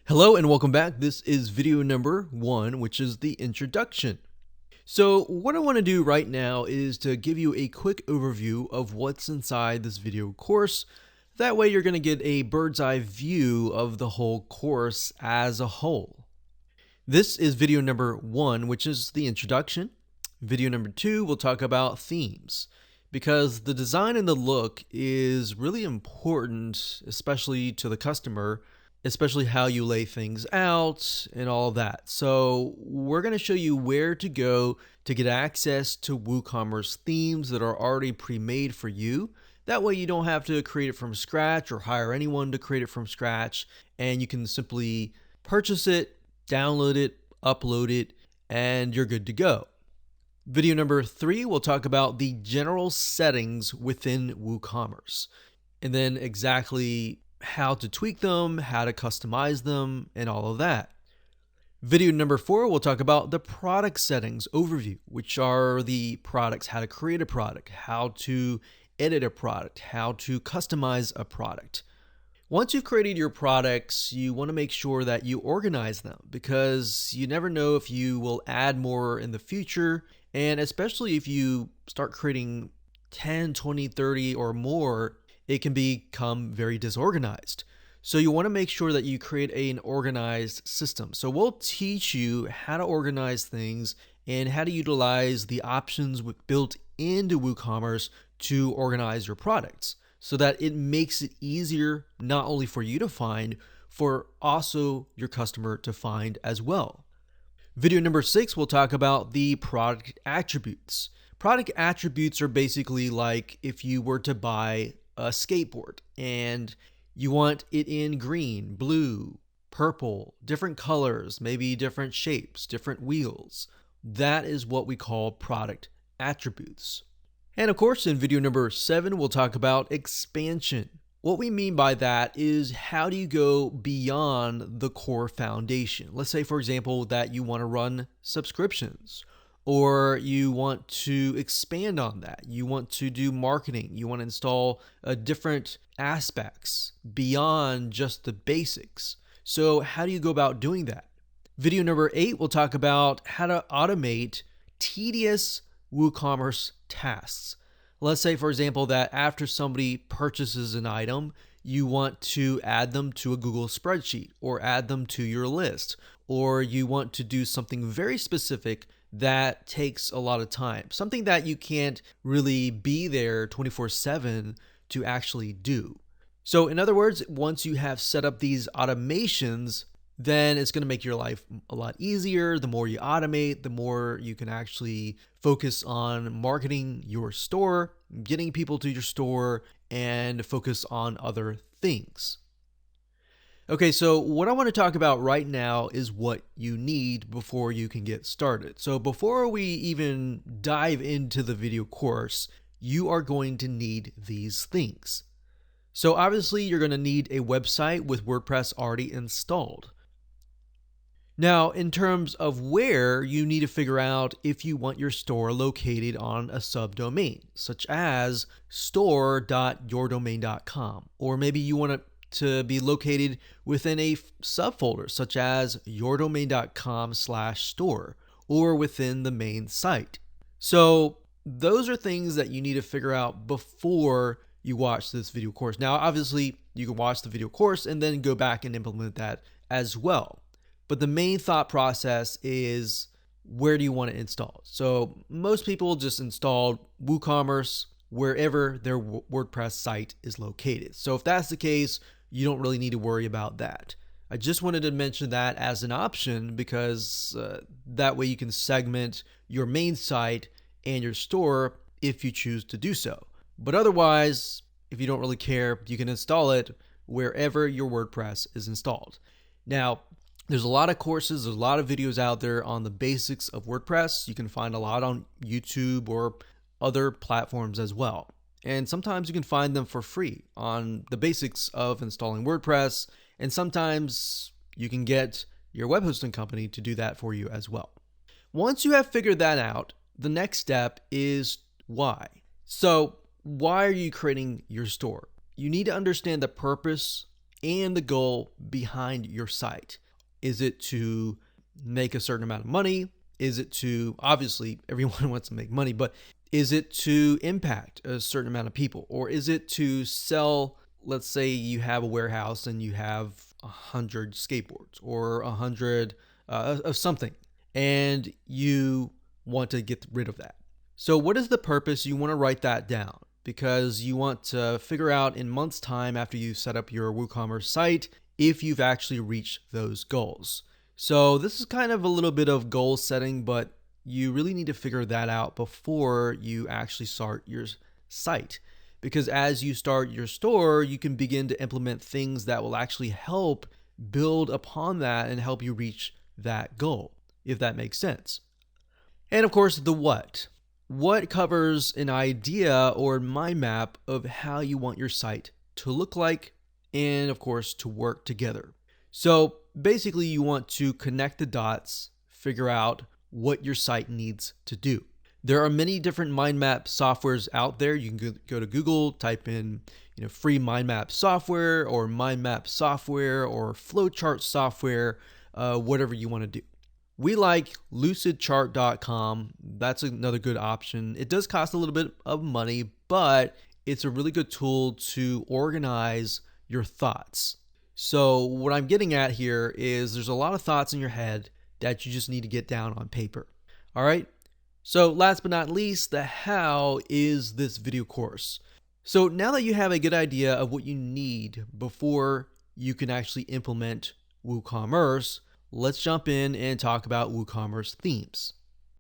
Hello and welcome back. This is video number 1, which is the introduction. So what I want to do right now is to give you a quick overview of what's inside this video course. That way you're going to get a bird's eye view of the whole course as a whole. This is video number 1, which is the introduction. Video number 2, we'll talk about themes, because the design and the look is really important, especially to the customer, especially how you lay things out and all of that. So we're going to show you where to go to get access to WooCommerce themes that are already pre-made for you. That way you don't have to create it from scratch or hire anyone to create it from scratch, and you can simply purchase it, download it, upload it, and you're good to go. Video number 3, we'll talk about the general settings within WooCommerce, and then exactly how to tweak them, how to customize them, and all of that. Video number 4, we'll talk about the product settings overview, which are the products, how to create a product, how to edit a product, how to customize a product. Once you've created your products, you want to make sure that you organize them, because you never know if you will add more in the future, and especially if you start creating 10, 20, 30 or more, it can become very disorganized. So you want to make sure that you create an organized system. So we'll teach you how to organize things and how to utilize the options built into WooCommerce to organize your products, so that it makes it easier not only for you to find, for also your customer to find as well. Video number 6, we'll talk about the product attributes. Product attributes are basically like if you were to buy a skateboard and you want it in green, blue, purple, different colors, maybe different shapes, different wheels. That is what we call product attributes. And of course, in video number 7, we'll talk about expansion. What we mean by that is, how do you go beyond the core foundation? Let's say, for example, that you want to run subscriptions, or you want to expand on that. You want to do marketing. You want to install different aspects beyond just the basics. So how do you go about doing that? Video number 8, we'll talk about how to automate tedious WooCommerce tasks. Let's say, for example, that after somebody purchases an item, you want to add them to a Google spreadsheet or add them to your list, or you want to do something very specific that takes a lot of time, something that you can't really be there 24/7 to actually do. So in other words, once you have set up these automations, then it's going to make your life a lot easier. The more you automate, the more you can actually focus on marketing your store, getting people to your store, and focus on other things. Okay, so what I want to talk about right now is what you need before you can get started. So before we even dive into the video course, you are going to need these things. So obviously you're going to need a website with WordPress already installed. Now, in terms of where, you need to figure out if you want your store located on a subdomain, such as store.yourdomain.com, or maybe you want to be located within a subfolder, such as yourdomain.com/store, or within the main site. So those are things that you need to figure out before you watch this video course. Now, obviously, you can watch the video course and then go back and implement that as well. But the main thought process is, where do you want to install? So most people just install WooCommerce wherever their WordPress site is located. So if that's the case, you don't really need to worry about that. I just wanted to mention that as an option, because that way you can segment your main site and your store if you choose to do so. But otherwise, if you don't really care, you can install it wherever your WordPress is installed. Now, there's a lot of courses, there's a lot of videos out there on the basics of WordPress. You can find a lot on YouTube or other platforms as well. And sometimes you can find them for free on the basics of installing WordPress. And sometimes you can get your web hosting company to do that for you as well. Once you have figured that out, the next step is why. So why are you creating your store? You need to understand the purpose and the goal behind your site. Is it to make a certain amount of money? Is it to, obviously, everyone wants to make money, but is it to impact a certain amount of people? Or is it to sell, let's say you have a warehouse and you have 100 skateboards or 100 of something, and you want to get rid of that. So what is the purpose? You want to write that down because you want to figure out in months' time after you set up your WooCommerce site if you've actually reached those goals. So this is kind of a little bit of goal setting, but you really need to figure that out before you actually start your site. Because as you start your store, you can begin to implement things that will actually help build upon that and help you reach that goal, if that makes sense. And of course, the what. What covers an idea or mind map of how you want your site to look like and, of course, to work together. So basically, you want to connect the dots, figure out what your site needs to do. There are many different mind map softwares out there. You can go to Google, type in free mind map software or mind map software or flowchart software, whatever you want to do. We like lucidchart.com. That's another good option. It does cost a little bit of money, but it's a really good tool to organize your thoughts. So what I'm getting at here is there's a lot of thoughts in your head that you just need to get down on paper. All right. So last but not least, the how is this video course. So now that you have a good idea of what you need before you can actually implement WooCommerce, let's jump in and talk about WooCommerce themes.